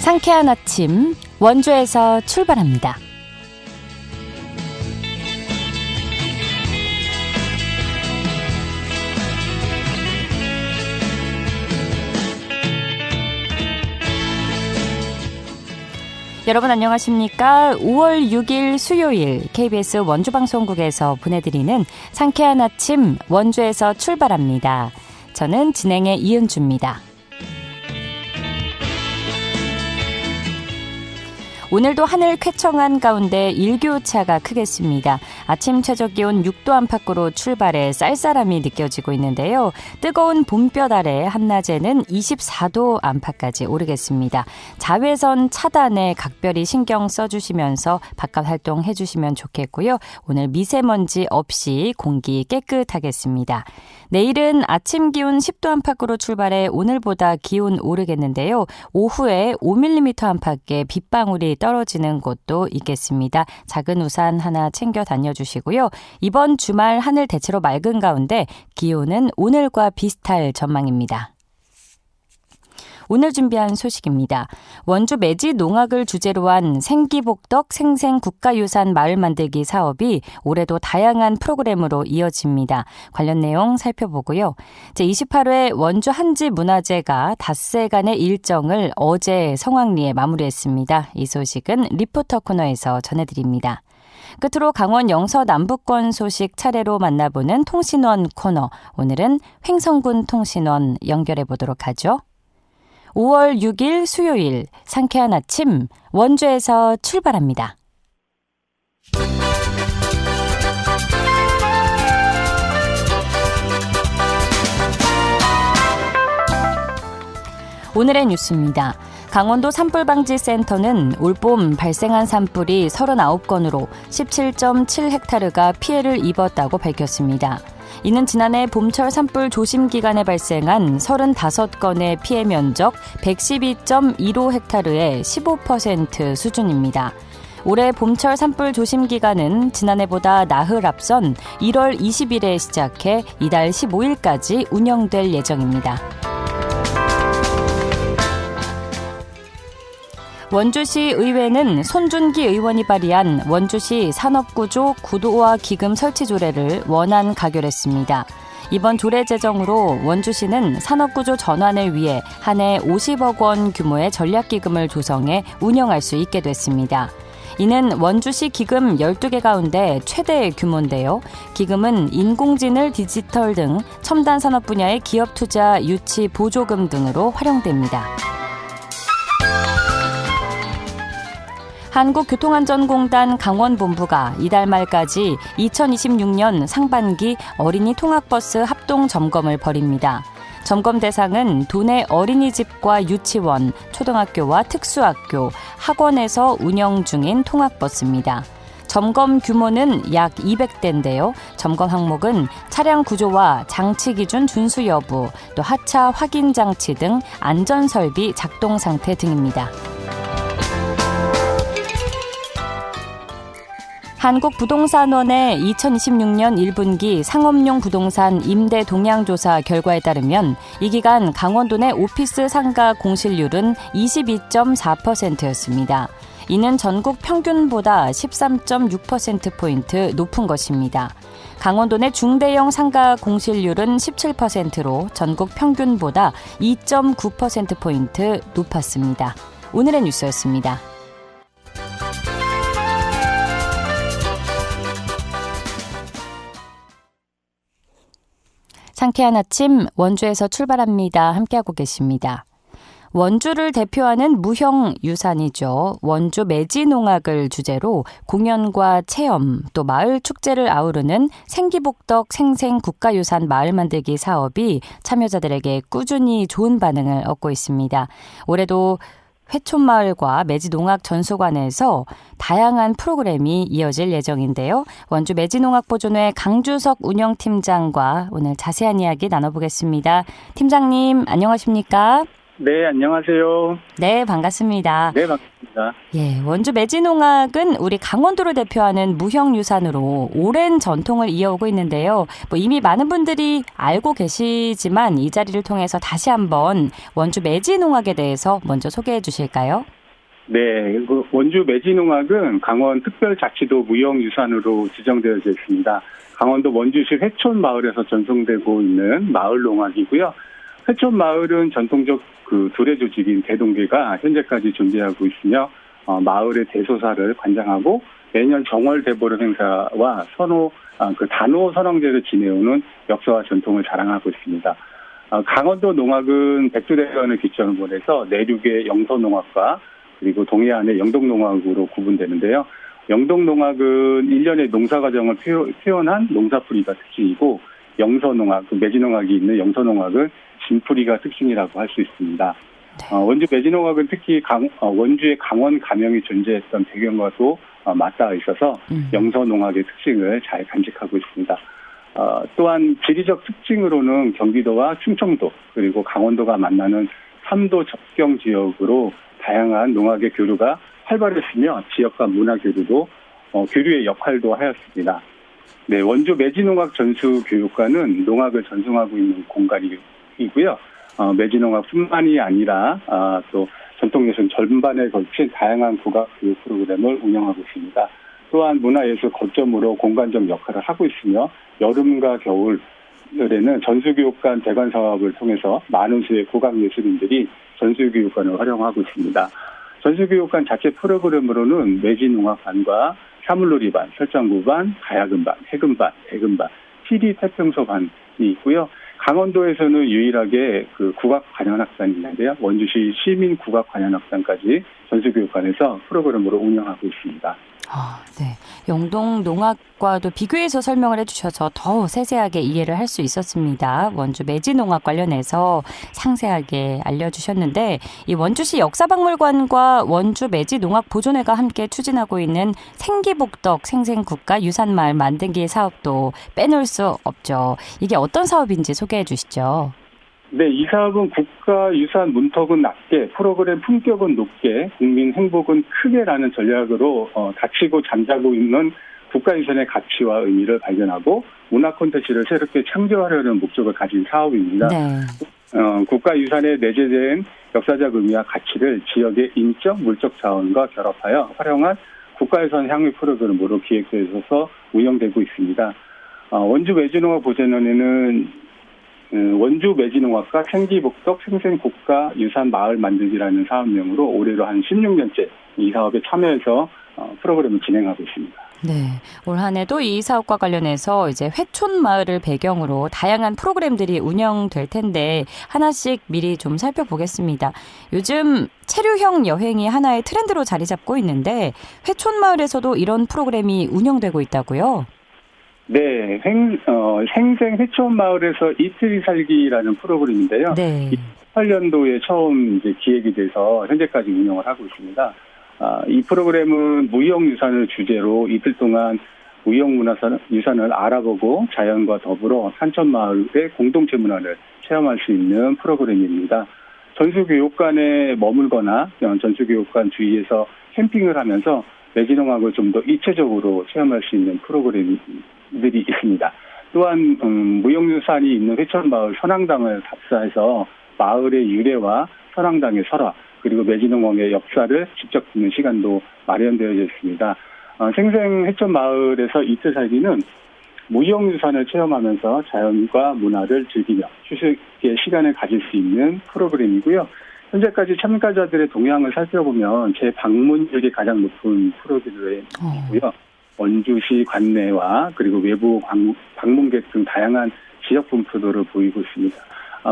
상쾌한 아침 원주에서 출발합니다. 여러분 안녕하십니까? 5월 6일 수요일 KBS 원주방송국에서 보내드리는 상쾌한 아침 원주에서 출발합니다. 저는 진행의 이은주입니다. 오늘도 하늘 쾌청한 가운데 일교차가 크겠습니다. 아침 최저기온 6도 안팎으로 출발해 쌀쌀함이 느껴지고 있는데요. 뜨거운 봄볕 아래 한낮에는 24도 안팎까지 오르겠습니다. 자외선 차단에 각별히 신경 써주시면서 바깥 활동해 주시면 좋겠고요. 오늘 미세먼지 없이 공기 깨끗하겠습니다. 내일은 아침 기온 10도 안팎으로 출발해 오늘보다 기온 오르겠는데요. 오후에 5mm 안팎의 빗방울이 떨어지는 곳도 있겠습니다. 작은 우산 하나 챙겨 다녀주시고요. 이번 주말 하늘 대체로 맑은 가운데 기온은 오늘과 비슷할 전망입니다. 오늘 준비한 소식입니다. 원주 매지 농악을 주제로 한 생기복덕 생생국가유산 마을 만들기 사업이 올해도 다양한 프로그램으로 이어집니다. 관련 내용 살펴보고요. 제28회 원주 한지문화제가 닷새간의 일정을 어제 성황리에 마무리했습니다. 이 소식은 리포터 코너에서 전해드립니다. 끝으로 강원 영서 남부권 소식 차례로 만나보는 통신원 코너. 오늘은 횡성군 통신원 연결해 보도록 하죠. 5월 6일 수요일 상쾌한 아침 원주에서 출발합니다. 오늘의 뉴스입니다. 강원도 산불방지센터는 올봄 발생한 산불이 39건으로 17.7헥타르가 피해를 입었다고 밝혔습니다. 이는 지난해 봄철 산불 조심 기간에 발생한 35건의 피해 면적 112.15헥타르의 15% 수준입니다. 올해 봄철 산불 조심 기간은 지난해보다 나흘 앞선 1월 20일에 시작해 이달 15일까지 운영될 예정입니다. 원주시 의회는 손준기 의원이 발의한 원주시 산업구조 구도화 기금 설치 조례를 원안 가결했습니다. 이번 조례 제정으로 원주시는 산업구조 전환을 위해 한 해 50억 원 규모의 전략기금을 조성해 운영할 수 있게 됐습니다. 이는 원주시 기금 12개 가운데 최대 규모인데요. 기금은 인공지능, 디지털 등 첨단 산업 분야의 기업 투자 유치 보조금 등으로 활용됩니다. 한국교통안전공단 강원본부가 이달 말까지 2026년 상반기 어린이 통학버스 합동 점검을 벌입니다. 점검 대상은 도내 어린이집과 유치원, 초등학교와 특수학교, 학원에서 운영 중인 통학버스입니다. 점검 규모는 약 200대인데요. 점검 항목은 차량 구조와 장치 기준 준수 여부, 또 하차 확인 장치 등 안전설비 작동 상태 등입니다. 한국부동산원의 2026년 1분기 상업용 부동산 임대 동향 조사 결과에 따르면 이 기간 강원도 내 오피스 상가 공실률은 22.4%였습니다. 이는 전국 평균보다 13.6%포인트 높은 것입니다. 강원도 내 중대형 상가 공실률은 17%로 전국 평균보다 2.9%포인트 높았습니다. 오늘의 뉴스였습니다. 상쾌한 아침 원주에서 출발합니다. 함께하고 계십니다. 원주를 대표하는 무형 유산이죠. 원주 매지농악을 주제로 공연과 체험, 또 마을 축제를 아우르는 생기복덕 생생국가유산 마을 만들기 사업이 참여자들에게 꾸준히 좋은 반응을 얻고 있습니다. 올해도 회촌마을과 매지농악전수관에서 다양한 프로그램이 이어질 예정인데요. 원주 매지농악보존회 강주석 운영팀장과 오늘 자세한 이야기 나눠보겠습니다. 팀장님 안녕하십니까? 네, 안녕하세요. 네, 반갑습니다. 네, 반갑습니다. 예, 원주 매진농악은 우리 강원도를 대표하는 무형유산으로 오랜 전통을 이어오고 있는데요. 이미 많은 분들이 알고 계시지만 이 자리를 통해서 다시 한번 원주 매진농악에 대해서 먼저 소개해 주실까요? 네, 원주 매진농악은 강원 특별자치도 무형유산으로 지정되어져 있습니다. 강원도 원주시 회촌 마을에서 전송되고 있는 마을 농악이고요. 회촌 마을은 전통적 두레 조직인 대동계가 현재까지 존재하고 있으며 마을의 대소사를 관장하고 매년 정월 대보름 행사와 단오 선왕제를 지내오는 역사와 전통을 자랑하고 있습니다. 강원도 농악은 백두대간을 기점으로 해서 내륙의 영서농악과 그리고 동해안의 영동농악으로 구분되는데요. 영동농악은 일련의 농사과정을 표현한 농사풀이가 특징이고 영서농악, 매진농악이 있는 영서농악은 진풀이가 특징이라고 할 수 있습니다. 원주 매진농악은 특히 원주의 강원 가명이 존재했던 배경과도 맞닿아 있어서 영서농악의 특징을 잘 간직하고 있습니다. 또한 지리적 특징으로는 경기도와 충청도 그리고 강원도가 만나는 3도 접경 지역으로 다양한 농악의 교류가 활발했으며 지역과 문화 교류도 교류의 역할도 하였습니다. 네, 원주 매진농악 전수교육관은 농악을 전승하고 있는 공간이고요. 매진농악뿐만이 아니라 또 전통예술 전반에 걸친 다양한 국악 교육 프로그램을 운영하고 있습니다. 또한 문화예술 거점으로 공간적 역할을 하고 있으며 여름과 겨울에는 전수교육관 대관 사업을 통해서 많은 수의 국악예술인들이 전수교육관을 활용하고 있습니다. 전수교육관 자체 프로그램으로는 매진농악반과 사물놀이반, 설장구반, 가야금반, 해금반, 대금반, TD 태평소반이 있고요. 강원도에서는 유일하게 국악관현악단이 있는데요. 원주시 시민국악관현악단까지 전수교육관에서 프로그램으로 운영하고 있습니다. 네. 영동농악과도 비교해서 설명을 해주셔서 더 세세하게 이해를 할 수 있었습니다. 원주 매진농악 관련해서 상세하게 알려주셨는데 이 원주시 역사박물관과 원주 매진농악 보존회가 함께 추진하고 있는 생기복덕 생생국가 유산마을 만들기 사업도 빼놓을 수 없죠. 이게 어떤 사업인지 소개해 주시죠. 네, 이 사업은 국가유산 문턱은 낮게, 프로그램 품격은 높게, 국민 행복은 크게라는 전략으로 닫히고 잠자고 있는 국가유산의 가치와 의미를 발견하고 문화 콘텐츠를 새롭게 창조하려는 목적을 가진 사업입니다. 네. 국가유산에 내재된 역사적 의미와 가치를 지역의 인적, 물적 자원과 결합하여 활용한 국가유산 향유 프로그램으로 기획되어 있어서 운영되고 있습니다. 원주 매진농악 보존원에는 원주 매진농악과 생기복덕 생생국가 유산 마을 만들기라는 사업명으로 올해로 한 16년째 이 사업에 참여해서 프로그램을 진행하고 있습니다. 네, 올 한 해도 이 사업과 관련해서 이제 회촌 마을을 배경으로 다양한 프로그램들이 운영될 텐데 하나씩 미리 좀 살펴보겠습니다. 요즘 체류형 여행이 하나의 트렌드로 자리 잡고 있는데 회촌 마을에서도 이런 프로그램이 운영되고 있다고요? 네, 생생 회촌 마을에서 이틀 살기라는 프로그램인데요. 네. 2008년도에 처음 이제 기획이 돼서 현재까지 운영을 하고 있습니다. 이 프로그램은 무형유산을 주제로 이틀 동안 무형유산을 알아보고 자연과 더불어 산천마을의 공동체 문화를 체험할 수 있는 프로그램입니다. 전수교육관에 머물거나 전수교육관 주위에서 캠핑을 하면서 매진농악을 좀 더 입체적으로 체험할 수 있는 프로그램들이 있습니다. 또한 무형유산이 있는 회천마을 선앙당을 답사해서 마을의 유래와 선앙당의 설화 그리고 매진농악의 역사를 직접 듣는 시간도 마련되어 있습니다. 생생 회천마을에서 이틀 살기는 무형유산을 체험하면서 자연과 문화를 즐기며 휴식의 시간을 가질 수 있는 프로그램이고요. 현재까지 참가자들의 동향을 살펴보면 재방문율이 가장 높은 프로그램이고요. 원주시 관내와 그리고 외부 방문객 등 다양한 지역 분포도를 보이고 있습니다.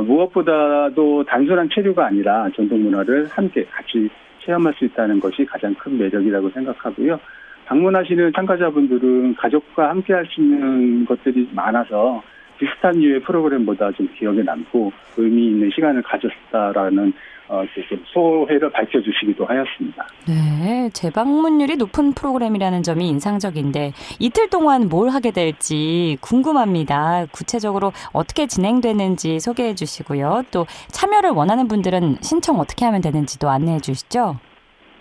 무엇보다도 단순한 체류가 아니라 전통 문화를 함께 같이 체험할 수 있다는 것이 가장 큰 매력이라고 생각하고요. 방문하시는 참가자분들은 가족과 함께 할 수 있는 것들이 많아서 비슷한 류의 프로그램보다 좀 기억에 남고 의미 있는 시간을 가졌다라는 좀 소회를 밝혀주시기도 하였습니다. 네, 재방문율이 높은 프로그램이라는 점이 인상적인데 이틀 동안 뭘 하게 될지 궁금합니다. 구체적으로 어떻게 진행되는지 소개해 주시고요. 또 참여를 원하는 분들은 신청 어떻게 하면 되는지도 안내해 주시죠.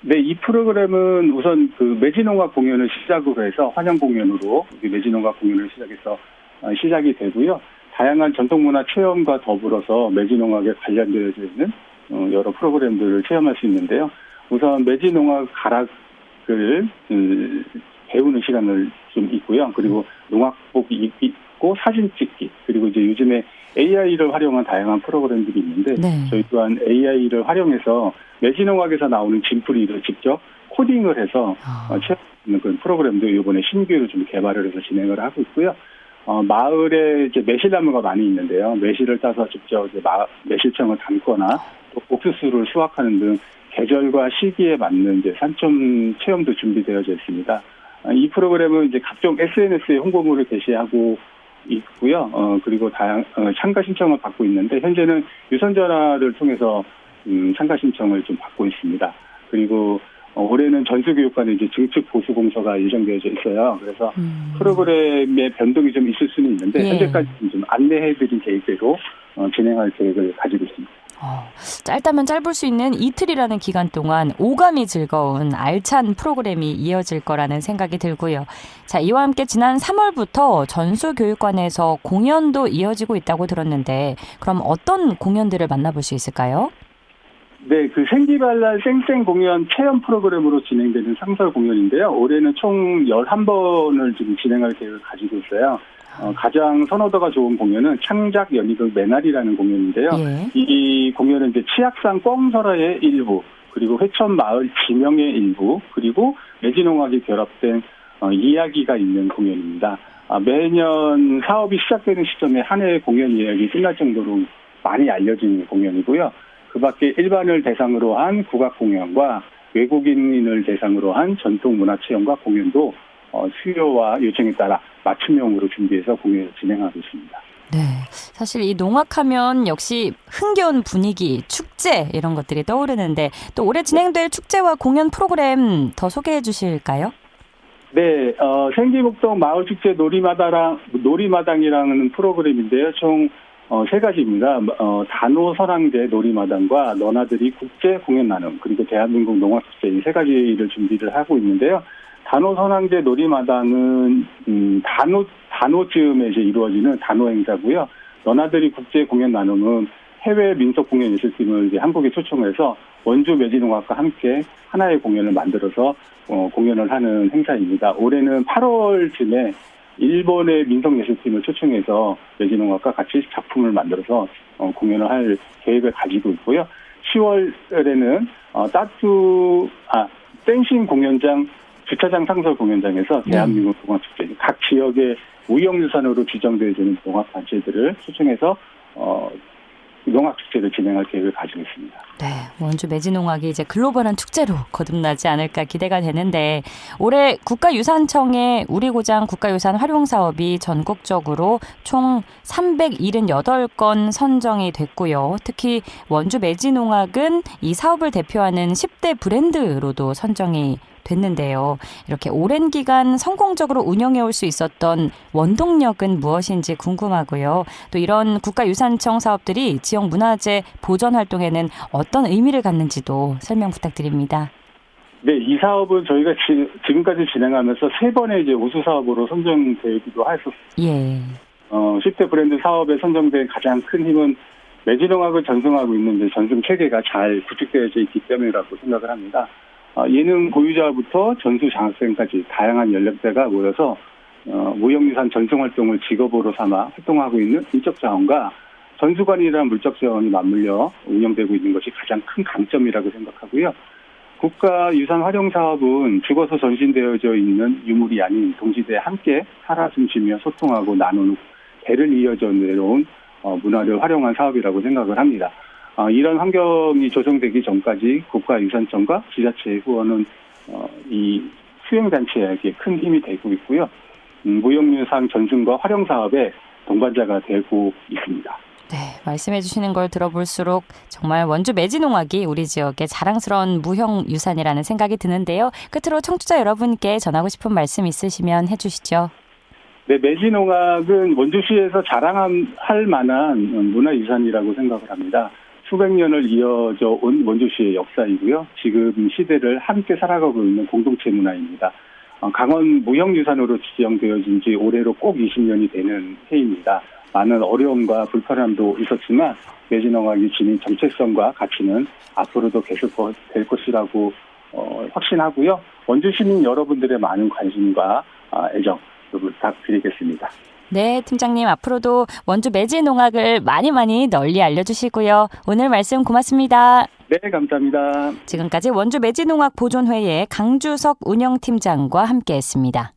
네, 이 프로그램은 우선 그 매진홍학 공연을 시작으로 해서 환영 공연으로 매진홍학 공연을 시작해서 시작이 되고요. 다양한 전통문화 체험과 더불어서 매진홍학에 관련되어져 있는 여러 프로그램들을 체험할 수 있는데요. 우선 매진농악 가락을 배우는 시간을 좀 있고요. 그리고 농악복 입고 사진 찍기, 그리고 이제 요즘에 AI를 활용한 다양한 프로그램들이 있는데 네. 저희 또한 AI를 활용해서 매진농악에서 나오는 진풀이를 직접 코딩을 해서 체험하는 그런 프로그램도 이번에 신규로 좀 개발을 해서 진행을 하고 있고요. 마을에 이제 매실나무가 많이 있는데요. 매실을 따서 직접 이제 매실청을 담거나 또 옥수수를 수확하는 등 계절과 시기에 맞는 이제 산점 체험도 준비되어져 있습니다. 이 프로그램은 이제 각종 SNS에 홍보물을 게시하고 있고요. 그리고 참가 신청을 받고 있는데 현재는 유선전화를 통해서 참가 신청을 좀 받고 있습니다. 그리고 올해는 전수교육관에 이제 증축 보수 공서가 예정되어져 있어요. 그래서 프로그램의 변동이 좀 있을 수는 있는데 예. 현재까지 좀 안내해드린 계획대로 진행할 계획을 가지고 있습니다. 짧다면 짧을 수 있는 이틀이라는 기간 동안 오감이 즐거운 알찬 프로그램이 이어질 거라는 생각이 들고요. 자, 이와 함께 지난 3월부터 전수교육관에서 공연도 이어지고 있다고 들었는데 그럼 어떤 공연들을 만나볼 수 있을까요? 네, 그 생기발랄 쌩쌩 공연 체험 프로그램으로 진행되는 상설 공연인데요. 올해는 총 11번을 지금 진행할 계획을 가지고 있어요. 가장 선호도가 좋은 공연은 창작 연희극 매날이라는 공연인데요. 예. 이 공연은 이제 치악산 꽝설화의 일부, 그리고 회천 마을 지명의 일부, 그리고 매진홍학이 결합된 이야기가 있는 공연입니다. 매년 사업이 시작되는 시점에 한 해의 공연 예약이 끝날 정도로 많이 알려진 공연이고요. 그 밖에 일반을 대상으로 한 국악 공연과 외국인을 대상으로 한 전통문화체험과 공연도 수요와 요청에 따라 맞춤형으로 준비해서 공연을 진행하고 있습니다. 네, 사실 이 농악하면 역시 흥겨운 분위기, 축제 이런 것들이 떠오르는데 또 올해 진행될 축제와 공연 프로그램 더 소개해 주실까요? 네, 생기북동 마을축제 놀이마당이라는 프로그램인데요. 총 3가지입니다. 단오선앙제 놀이마당과 너나들이 국제 공연 나눔, 그리고 대한민국 농악축제 이 3가지를 준비를 하고 있는데요. 단오선앙제 놀이마당은 단오쯤에 이제 이루어지는 단오 행사고요. 너나들이 국제 공연 나눔은 해외 민속 공연 예술팀을 이제 한국에 초청해서 원주 매진농악과 함께 하나의 공연을 만들어서 공연을 하는 행사입니다. 올해는 8월쯤에 일본의 민속예술팀을 초청해서 매진농악과 같이 작품을 만들어서 공연을 할 계획을 가지고 있고요. 10월에는 댄싱 공연장 주차장 상설 공연장에서 대한민국 농악축제 각 지역의 무형유산으로 지정되어지는 농악단체들을 초청해서 농악축제를 진행할 계획을 가지고 있습니다. 네, 원주 매진농악이 이제 글로벌한 축제로 거듭나지 않을까 기대가 되는데 올해 국가유산청의 우리 고장 국가유산 활용 사업이 전국적으로 총 378건 선정이 됐고요. 특히 원주 매진농악은 이 사업을 대표하는 10대 브랜드로도 선정이 됐는데요. 이렇게 오랜 기간 성공적으로 운영해올 수 있었던 원동력은 무엇인지 궁금하고요. 또 이런 국가유산청 사업들이 지역 문화재 보존 활동에는 어떤 의미를 갖는지도 설명 부탁드립니다. 네, 이 사업은 저희가 지금까지 진행하면서 3번의 이제 우수 사업으로 선정되기도 했었습니다. 예. 10대 브랜드 사업에 선정된 가장 큰 힘은 매진농악을 전승하고 있는 이제 전승 체계가 잘 구축되어져 있기 때문이라고 생각을 합니다. 예능 보유자부터 전수 장학생까지 다양한 연령대가 모여서 무형유산 전승 활동을 직업으로 삼아 활동하고 있는 인적 자원과 전수관이라는 물적 자원이 맞물려 운영되고 있는 것이 가장 큰 강점이라고 생각하고요. 국가유산 활용 사업은 죽어서 전신되어져 있는 유물이 아닌 동시대에 함께 살아 숨쉬며 소통하고 나누는 대를 이어져 내려온 문화를 활용한 사업이라고 생각을 합니다. 이런 환경이 조성되기 전까지 국가유산청과 지자체의 후원은 이 수행단체에게 큰 힘이 되고 있고요. 무형유산 전승과 활용 사업에 동반자가 되고 있습니다. 네, 말씀해 주시는 걸 들어볼수록 정말 원주 매지농악이 우리 지역의 자랑스러운 무형유산이라는 생각이 드는데요. 끝으로 청취자 여러분께 전하고 싶은 말씀 있으시면 해주시죠. 네, 매지농악은 원주시에서 자랑할 만한 문화유산이라고 생각을 합니다. 수백 년을 이어져 온 원주시의 역사이고요. 지금 시대를 함께 살아가고 있는 공동체 문화입니다. 강원 무형유산으로 지정되어진 지 올해로 꼭 20년이 되는 해입니다. 많은 어려움과 불편함도 있었지만 매지농악이 지닌 정체성과 가치는 앞으로도 계속 될 것이라고 확신하고요. 원주 시민 여러분들의 많은 관심과 애정 부탁드리겠습니다. 네, 팀장님 앞으로도 원주 매지농악을 많이 널리 알려주시고요. 오늘 말씀 고맙습니다. 네, 감사합니다. 지금까지 원주 매지농악 보존회의 강주석 운영팀장과 함께했습니다.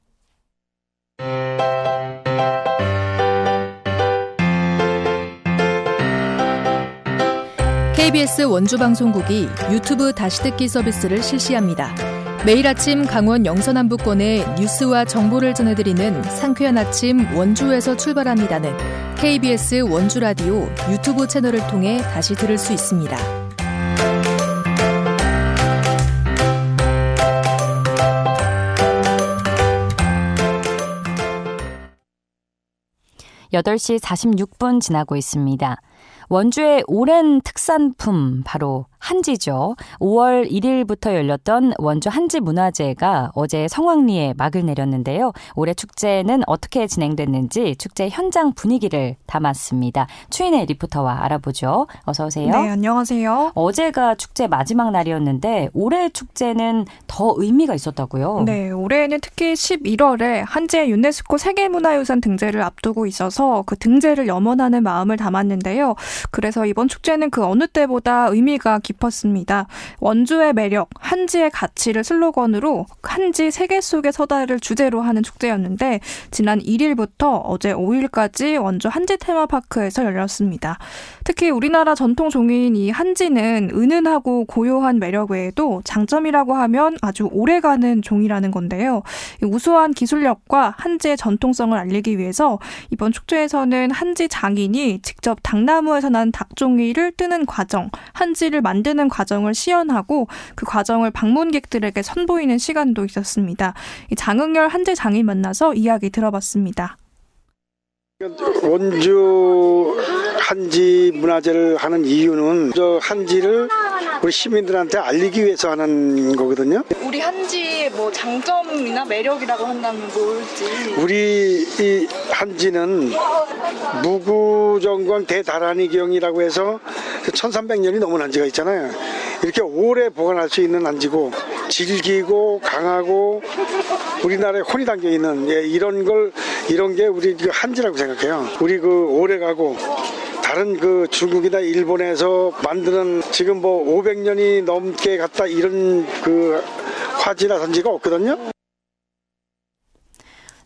KBS 원주방송국이 유튜브 다시 듣기 서비스를 실시합니다. 매일 아침 강원 영서남부권의 뉴스와 정보를 전해드리는 상쾌한 아침 원주에서 출발합니다는 KBS 원주라디오 유튜브 채널을 통해 다시 들을 수 있습니다. 8시 46분 지나고 있습니다. 원주의 오랜 특산품 바로 한지죠. 5월 1일부터 열렸던 원주 한지문화제가 어제 성황리에 막을 내렸는데요. 올해 축제는 어떻게 진행됐는지 축제 현장 분위기를 담았습니다. 추인의 리포터와 알아보죠. 어서 오세요. 네, 안녕하세요. 어제가 축제 마지막 날이었는데 올해 축제는 더 의미가 있었다고요? 네, 올해는 특히 11월에 한지의 유네스코 세계문화유산 등재를 앞두고 있어서 그 등재를 염원하는 마음을 담았는데요. 그래서 이번 축제는 그 어느 때보다 의미가 깊었습니다. 원주의 매력, 한지의 가치를 슬로건으로 한지 세계 속의 서다를 주제로 하는 축제였는데 지난 1일부터 어제 5일까지 원주 한지 테마파크에서 열렸습니다. 특히 우리나라 전통 종이인 이 한지는 은은하고 고요한 매력 외에도 장점이라고 하면 아주 오래가는 종이라는 건데요. 우수한 기술력과 한지의 전통성을 알리기 위해서 이번 축제에서는 한지 장인이 직접 당나무에서 난 닭종이를 뜨는 과정, 한지를 만드는 과정을 시연하고 그 과정을 방문객들에게 선보이는 시간도 있었습니다. 장흥열 한지 장인 만나서 이야기 들어봤습니다. 원주 한지 문화제를 하는 이유는 저 한지를 우리 시민들한테 알리기 위해서 하는 거거든요. 우리 한지의 뭐 장점이나 매력이라고 한다면 뭘지? 우리 이 한지는 무구정광 대다란이경이라고 해서 1300년이 넘은 한지가 있잖아요. 이렇게 오래 보관할 수 있는 한지고 질기고 강하고 우리나라에 혼이 담겨 있는 이런 게 우리 한지라고 생각해요. 우리 그 오래가고 다른 그 중국이나 일본에서 만드는 지금 뭐 500년이 넘게 갔다 이런 그 화지나 선지가 없거든요.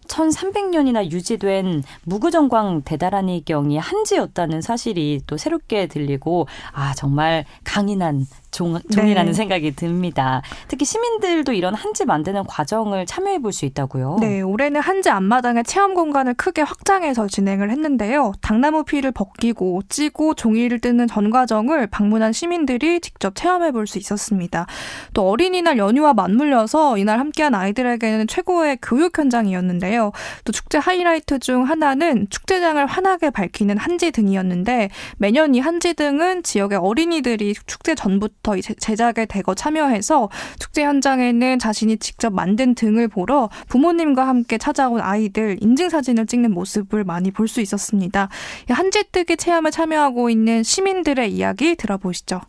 1300년이나 유지된 무구정광 대다란이경이 한지였다는 사실이 또 새롭게 들리고 정말 강인한 종이라는 생각이 듭니다. 특히 시민들도 이런 한지 만드는 과정을 참여해 볼 수 있다고요? 네, 올해는 한지 앞마당의 체험 공간을 크게 확장해서 진행을 했는데요. 당나무 피를 벗기고 찌고 종이를 뜨는 전 과정을 방문한 시민들이 직접 체험해 볼 수 있었습니다. 또 어린이날 연휴와 맞물려서 이날 함께한 아이들에게는 최고의 교육 현장이었는데요. 또 축제 하이라이트 중 하나는 축제장을 환하게 밝히는 한지 등이었는데 매년 이 한지 등은 지역의 어린이들이 축제 전부터 제작에 대거 참여해서 축제 현장에는 자신이 직접 만든 등을 보러 부모님과 함께 찾아온 아이들 인증사진을 찍는 모습을 많이 볼 수 있었습니다. 한지뜨기 체험에 참여하고 있는 시민들의 이야기 들어보시죠.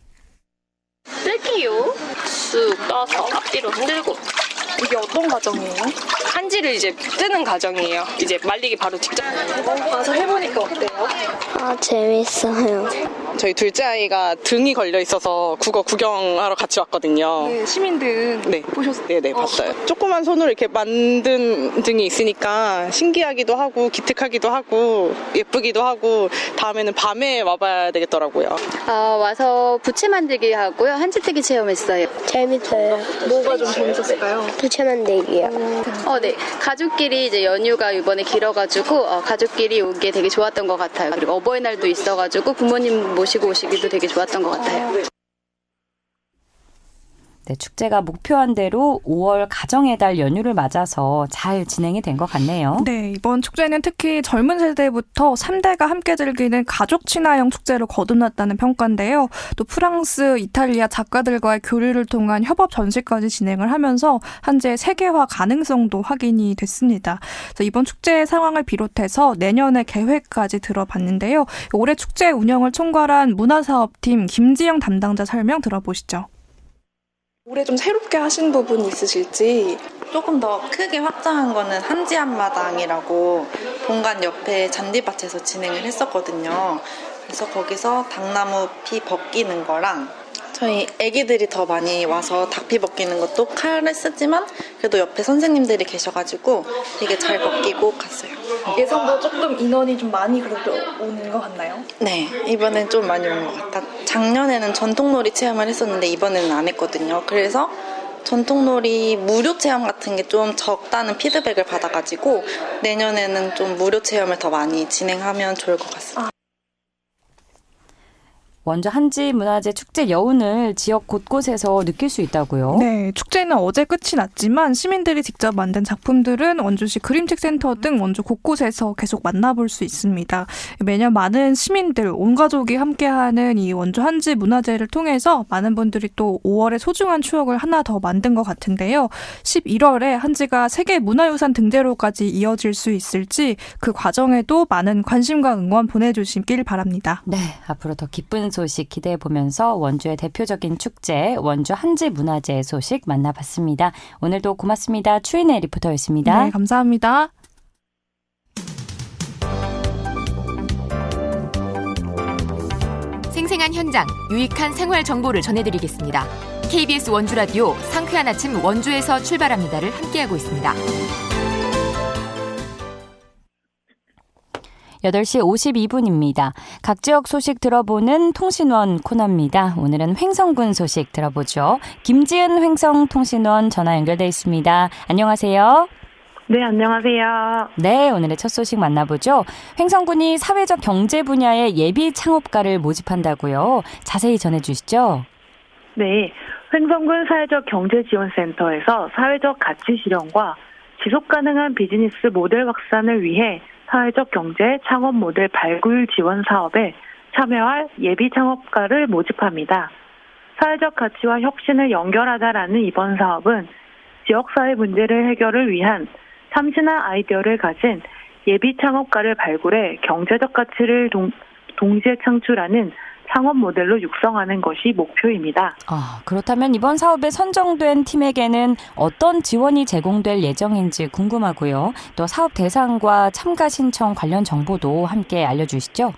뜰게요. 쑥 떠서 앞뒤로 흔들고. 이게 어떤 과정이에요? 한지를 이제 뜨는 과정이에요. 이제 말리기 바로 직전. 와서 해보니까 어때요? 재밌어요. 저희 둘째 아이가 등이 걸려 있어서 국어 구경하러 같이 왔거든요. 네, 시민들은 네. 보셨어요? 네네, 봤어요. 조그만 손으로 이렇게 만든 등이 있으니까 신기하기도 하고 기특하기도 하고 예쁘기도 하고 다음에는 밤에 와봐야 되겠더라고요. 와서 부채 만들기 하고요. 한지뜨기 체험했어요. 재밌어요. 뭐가 좀 재밌었을까요? 부채 만들기요. 네. 가족끼리 이제 연휴가 이번에 길어가지고 가족끼리 오기에 되게 좋았던 것 같아요. 그리고 어버이날도 있어가지고 부모님 모시고 오시기도 되게 좋았던 것 같아요. 네, 축제가 목표한 대로 5월 가정의 달 연휴를 맞아서 잘 진행이 된 것 같네요. 네, 이번 축제는 특히 젊은 세대부터 3대가 함께 즐기는 가족 친화형 축제로 거듭났다는 평가인데요. 또 프랑스, 이탈리아 작가들과의 교류를 통한 협업 전시까지 진행을 하면서 한재 세계화 가능성도 확인이 됐습니다. 그래서 이번 축제의 상황을 비롯해서 내년의 계획까지 들어봤는데요. 올해 축제 운영을 총괄한 문화사업팀 김지영 담당자 설명 들어보시죠. 올해 좀 새롭게 하신 부분이 있으실지. 조금 더 크게 확장한 거는 한지한마당이라고 본관 옆에 잔디밭에서 진행을 했었거든요. 그래서 거기서 닭나무 피 벗기는 거랑 저희 애기들이 더 많이 와서 닭피 벗기는 것도 칼을 쓰지만 그래도 옆에 선생님들이 계셔가지고 되게 잘 벗기고 갔어요. 예상보다 조금 인원이 좀 많이 그래도 오는 것 같나요? 네, 이번엔 좀 많이 온 것 같다. 작년에는 전통놀이 체험을 했었는데 이번에는 안 했거든요. 그래서 전통놀이 무료 체험 같은 게 좀 적다는 피드백을 받아가지고 내년에는 좀 무료 체험을 더 많이 진행하면 좋을 것 같습니다. 원주 한지문화재 축제 여운을 지역 곳곳에서 느낄 수 있다고요? 네, 축제는 어제 끝이 났지만 시민들이 직접 만든 작품들은 원주시 그림책 센터 등 원주 곳곳에서 계속 만나볼 수 있습니다. 매년 많은 시민들, 온 가족이 함께하는 이 원주 한지문화재를 통해서 많은 분들이 또 5월의 소중한 추억을 하나 더 만든 것 같은데요. 11월에 한지가 세계문화유산 등재로까지 이어질 수 있을지 그 과정에도 많은 관심과 응원 보내주시길 바랍니다. 네, 앞으로 더 기쁜 소식 기대해 보면서 원주의 대표적인 축제 원주 한지문화재 소식 만나봤습니다. 오늘도 고맙습니다. 추인혜 리포터였습니다. 네, 감사합니다. 생생한 현장, 유익한 생활 정보를 전해드리겠습니다. KBS 원주라디오 상쾌한 아침 원주에서 출발합니다를 함께하고 있습니다. 8시 52분입니다. 각 지역 소식 들어보는 통신원 코너입니다. 오늘은 횡성군 소식 들어보죠. 김지은 횡성통신원 전화 연결돼 있습니다. 안녕하세요. 네, 안녕하세요. 네, 오늘의 첫 소식 만나보죠. 횡성군이 사회적 경제 분야의 예비 창업가를 모집한다고요. 자세히 전해주시죠. 네, 횡성군 사회적 경제지원센터에서 사회적 가치 실현과 지속가능한 비즈니스 모델 확산을 위해 사회적 경제 창업 모델 발굴 지원 사업에 참여할 예비 창업가를 모집합니다. 사회적 가치와 혁신을 연결하다라는 이번 사업은 지역사회 문제를 해결을 위한 참신한 아이디어를 가진 예비 창업가를 발굴해 경제적 가치를 동시에 창출하는 창업 모델로 육성하는 것이 목표입니다. 그렇다면 이번 사업에 선정된 팀에게는 어떤 지원이 제공될 예정인지 궁금하고요. 또 사업 대상과 참가 신청 관련 정보도 함께 알려주시죠.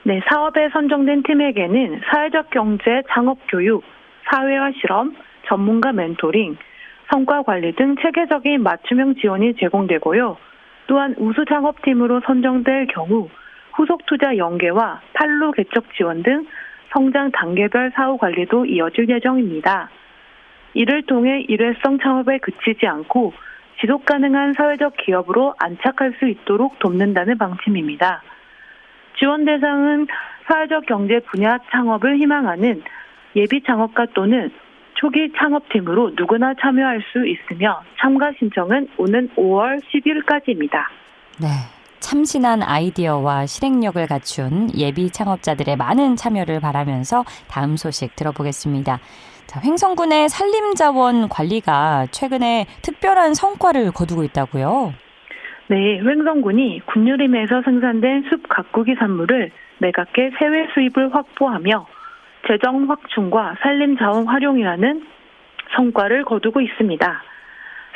네, 사업에 선정된 팀에게는 사회적 경제 창업 교육, 사회화 실험, 전문가 멘토링, 성과 관리 등 체계적인 맞춤형 지원이 제공되고요. 또한 우수 창업팀으로 선정될 경우 후속 투자 연계와 판로 개척 지원 등 성장 단계별 사후 관리도 이어질 예정입니다. 이를 통해 일회성 창업에 그치지 않고 지속 가능한 사회적 기업으로 안착할 수 있도록 돕는다는 방침입니다. 지원 대상은 사회적 경제 분야 창업을 희망하는 예비 창업가 또는 초기 창업팀으로 누구나 참여할 수 있으며 참가 신청은 오는 5월 10일까지입니다. 네. 참신한 아이디어와 실행력을 갖춘 예비 창업자들의 많은 참여를 바라면서 다음 소식 들어보겠습니다. 자, 횡성군의 산림자원 관리가 최근에 특별한 성과를 거두고 있다고요? 네, 횡성군이 군유림에서 생산된 숲 가꾸기 산물을 매각해 세외 수입을 확보하며 재정 확충과 산림자원 활용이라는 성과를 거두고 있습니다.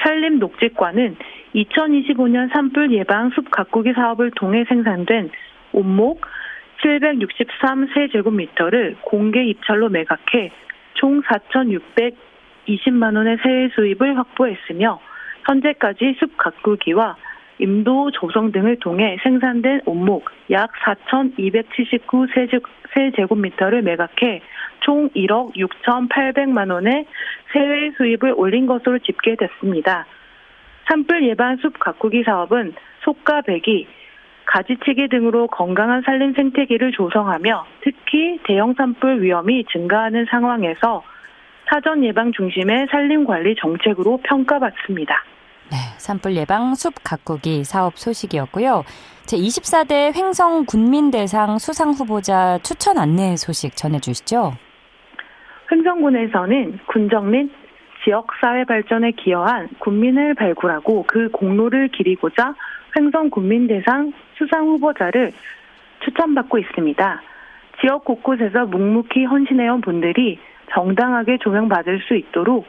산림녹지과는 2025년 산불 예방 숲 가꾸기 사업을 통해 생산된 온목 763세제곱미터를 공개 입찰로 매각해 총 4,620만 원의 세외 수입을 확보했으며 현재까지 숲 가꾸기와 임도, 조성 등을 통해 생산된 원목 약 4,279세제곱미터를 매각해 총 1억 6,800만 원의 세외 수입을 올린 것으로 집계됐습니다. 산불 예방 숲 가꾸기 사업은 속과 배기, 가지치기 등으로 건강한 산림 생태계를 조성하며 특히 대형 산불 위험이 증가하는 상황에서 사전 예방 중심의 산림 관리 정책으로 평가받습니다. 네, 산불 예방 숲 가꾸기 사업 소식이었고요. 제24대 횡성 군민대상 수상 후보자 추천 안내 소식 전해주시죠. 횡성군에서는 군정 및 지역사회 발전에 기여한 군민을 발굴하고 그 공로를 기리고자 횡성 군민대상 수상 후보자를 추천받고 있습니다. 지역 곳곳에서 묵묵히 헌신해온 분들이 정당하게 조명받을 수 있도록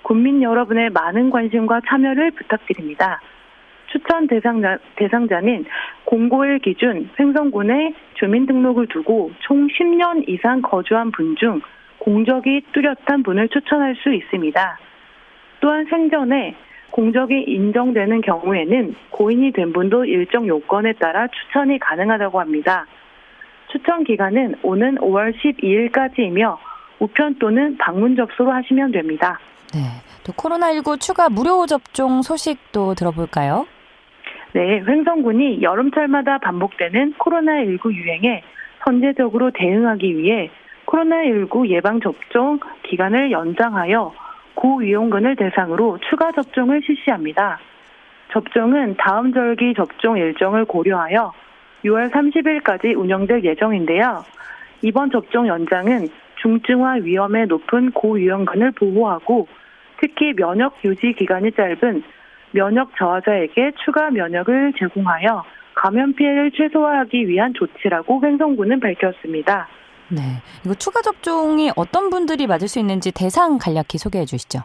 국민 여러분의 많은 관심과 참여를 부탁드립니다. 추천 대상자는 공고일 기준 횡성군에 주민등록을 두고 총 10년 이상 거주한 분 중 공적이 뚜렷한 분을 추천할 수 있습니다. 또한 생전에 공적이 인정되는 경우에는 고인이 된 분도 일정 요건에 따라 추천이 가능하다고 합니다. 추천 기간은 오는 5월 12일까지이며 우편 또는 방문 접수로 하시면 됩니다. 네, 또 코로나19 추가 무료 접종 소식도 들어볼까요? 네, 횡성군이 여름철마다 반복되는 코로나19 유행에 선제적으로 대응하기 위해 코로나19 예방접종 기간을 연장하여 고위험군을 대상으로 추가 접종을 실시합니다. 접종은 다음 절기 접종 일정을 고려하여 6월 30일까지 운영될 예정인데요. 이번 접종 연장은 중증화 위험에 높은 고위험군을 보호하고 특히 면역 유지 기간이 짧은 면역 저하자에게 추가 면역을 제공하여 감염 피해를 최소화하기 위한 조치라고 횡성군은 밝혔습니다. 네, 이거 추가 접종이 어떤 분들이 맞을 수 있는지 대상 간략히 소개해 주시죠.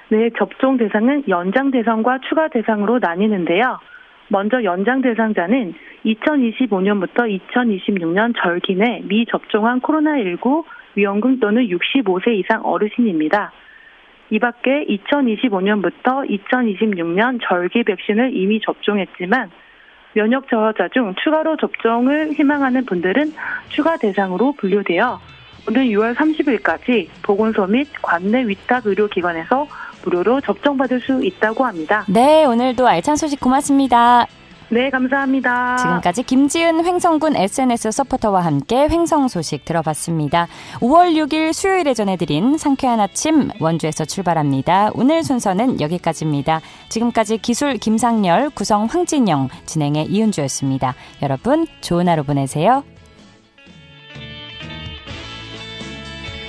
네, 접종 대상은 연장 대상과 추가 대상으로 나뉘는데요. 먼저 연장 대상자는 2025년부터 2026년 절기 내 미접종한 코로나19 위험군 또는 65세 이상 어르신입니다. 이 밖에 2025년부터 2026년 절기 백신을 이미 접종했지만 면역 저하자 중 추가로 접종을 희망하는 분들은 추가 대상으로 분류되어 오늘 6월 30일까지 보건소 및 관내 위탁 의료기관에서 무료로 접종받을 수 있다고 합니다. 네, 오늘도 알찬 소식 고맙습니다. 네, 감사합니다. 지금까지 김지은 횡성군 SNS 서포터와 함께 횡성 소식 들어봤습니다. 5월 6일 수요일에 전해드린 상쾌한 아침 원주에서 출발합니다. 오늘 순서는 여기까지입니다. 지금까지 기술 김상열, 구성 황진영, 진행의 이은주였습니다. 여러분 좋은 하루 보내세요.